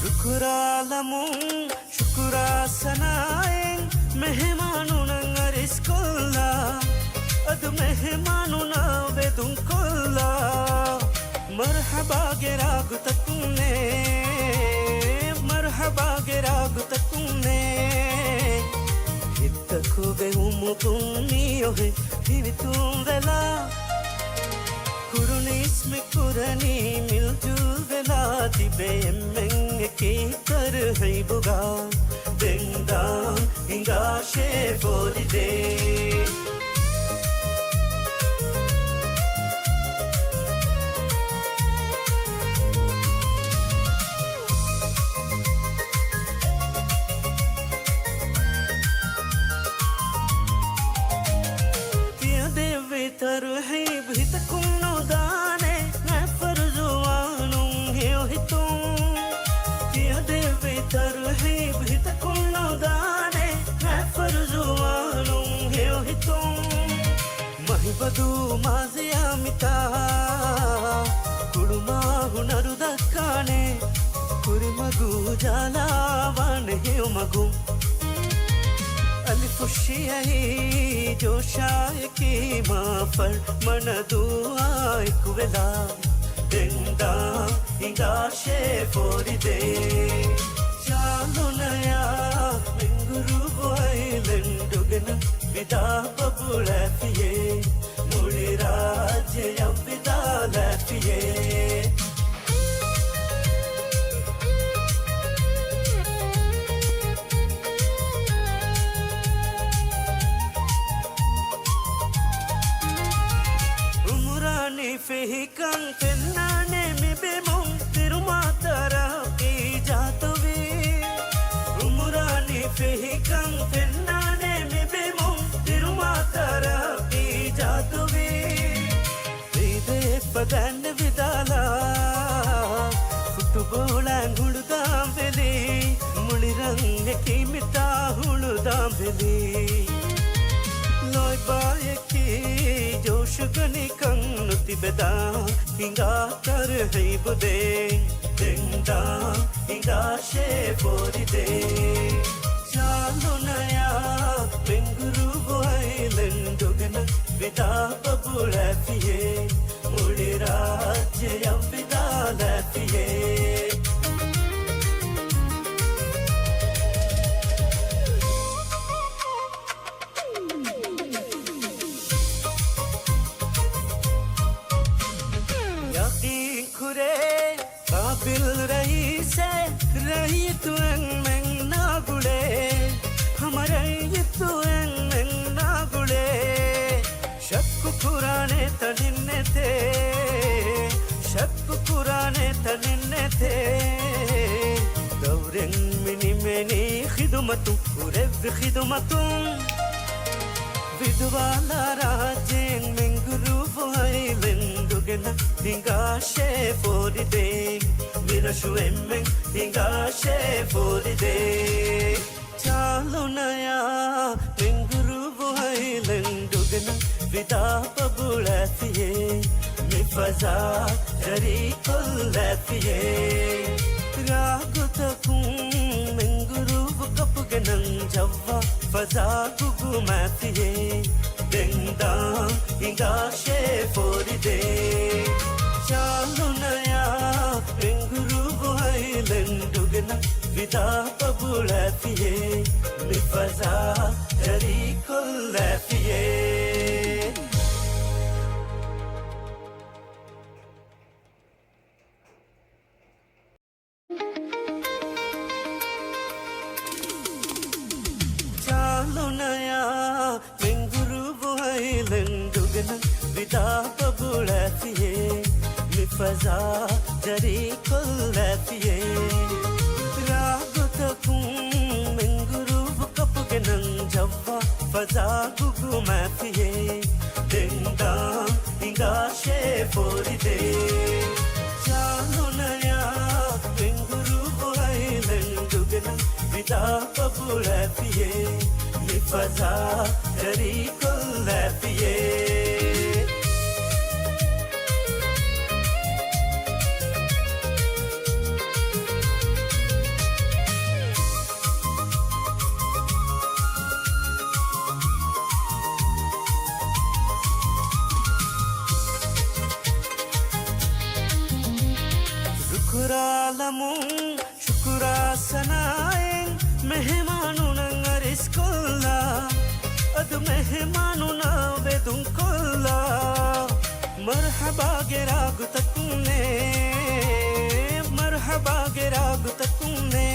शुक्रालमुं शुक्रा सनाएं मेहमानों नंगरिस कोल्ला अद मेहमानों ना वेदुं कोल्ला मरहबा गेराग तकुने मरहबा गेराग तकुने हितको बे उमुकुनियो है हिवितुं वेला कुरुनीस में कुरनी मिलजुल वेला तिबे एम्मेंगे की कर है बुगा देंदाम इंगा शेफोरी दे किया देवे तर है भी तकुनो दाने मैं फरजुआनुं है तुम किया देवे तर है भी तकुनो दाने मैं फरजुआनुं है तुम महिबदु माजिया मिता कुड़मा हुनरु दक्काने कुरिमगु जालावान है मगु अलिफुशियाही जोशाय की माफर मन दुआई कुवेला देंदा इंगा शेफोरी दे चालो नया मिंगुरु वाइलन दुगना विदा बबुला फिये मुड़ी राज्य या विदा लफिये Fihikan tenane mi bemong tirumatara ki jatuvi umurani fihikan tenane mi bemong tirumatara ki jatuvi ide padan vidala football anguludam veli mulirang ki mita huludam veli loy baye ki josh gani kan तिबेदा इंगा कर है बुदे देंदा इंगा शेफोरी दे चालो नया बेंगुरु वाइलन दुगना विदा बबुला फिये मुड़ी राज्य या विदा लफिये काबिल रही से रही तू एंग ना गुड़े हमारे ये तू एंग ना गुड़े शक पुराने तनिन्ने थे शक पुराने तनिन्ने थे दौरें मिनी मिनी खिदमतु उरे खिदमतु विधवाला राजें मिंगुरु वाइलन दुगना इंगा शेफोरी दे विरशु एम्में इंगा शेफोरी दे चालो नया मिंगुरु वाइलन दुगना विदा बबुला फिये मिफजा जरी कुल फिये रागो तकुं मिंगुरु कपगनन जवा फजा गुगु माफिये देंदा इंगा शेफोरी दे चालो नया मिंगुरु वाइलन दुगना विदा बबुला फिये मिफजा जरी कुल फिये naya menguru buhailendugen vidap bulatiye mifaza jari kollatiye ragutakun menguru kapugenan javva faza gugumatiye denda inga she foride chalo naya menguru buhailendugen vidap bulatiye mifaza jari kollatiye Shukuraalamun shukurasanayen mehmanun ariskulla adu mehmanuna vedun kulla marhaba geragutakune marhaba geragutakune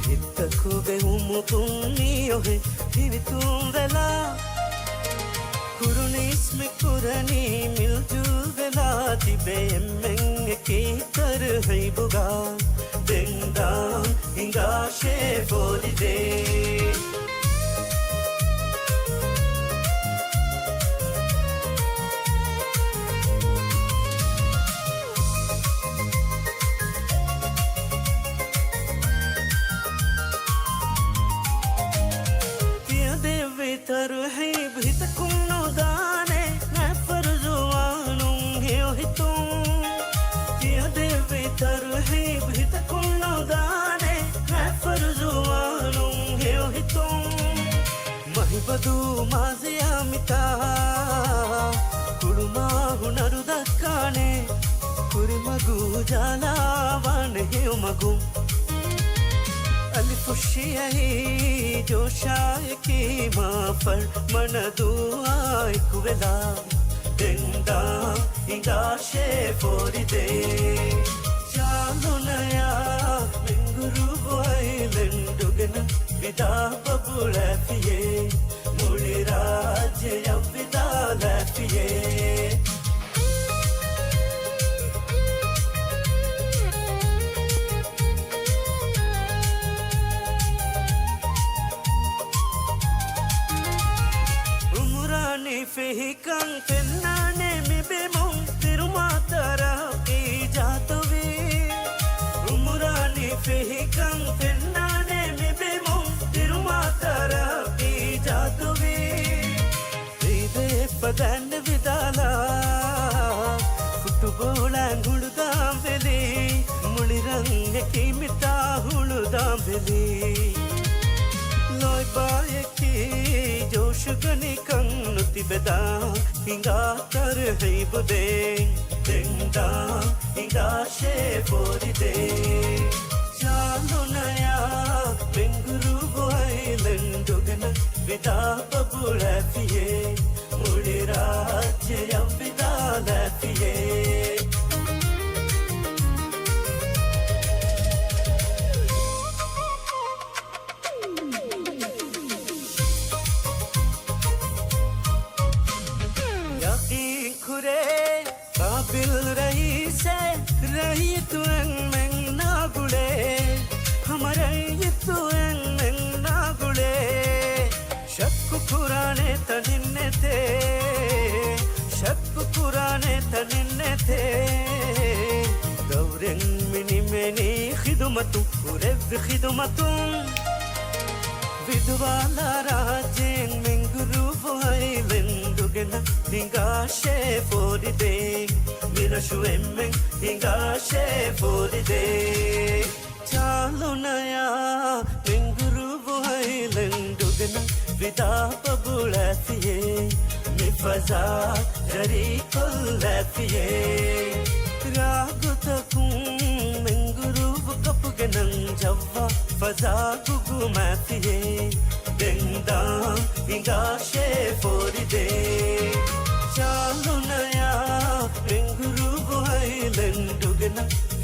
hittakku be umutunniyohe hivitun vela kurunis me kurani miljul vela tibe emmen eki kar hai buga denda inga she foride तरहीब हितकुम दाने मैं फरजुआनुं हितुं किया देवे तरहीब हितकुम दाने मैं फरजुआनुं हितुं महिबदु माजिया मिता कुलुमा हुनरु दक्काने कुरिमगु जालावान हियो मगु अलिफुशियाही जोशाय की माफर मन दुआई कुवेला देंदा इंगा शे फोरिदे चालो नया मिंगुरु बुआइलेंडुगन विदा बबुलैफिये मुड़ी राज्य या विदा लैफिये Fehikan tennane mi bemon tirumatara ki jatuvi umurani fehikan tennane mi bemon tirumatara ki jatuvi ide padan vidala football anguludam veli mulirang ki mita huludam veli loy baye ki joshgani kannuti beda inga tar hai bude denda inga she foride chalo naya benguru buailendugen vida babulafiye mudi rajya ya vida lafiye काबिल रही से रही तू मैं ना गुड़े हमारे ये तू मैं ना गुड़े शक पुराने तनिन्ने थे शक पुराने तनिन्ने थे दौरें मिनी मैंने खिदमतु पूरे खिदमतु विधवाला राजें मिंगरू बुआइलेंडुगन इंगा शे फोरिदे मिरशु एम्में इंगा शे फोरिदे चालो नया मिंगरू बुआइलेंडुगन विदा बबुलैफिये मिफजा जरी कोल्लैफिये रागुतकुं मिंगरू कपुगनं जव्वा फजा गुगुमाफिये denda inga she foride chalo naya menguru buailendugen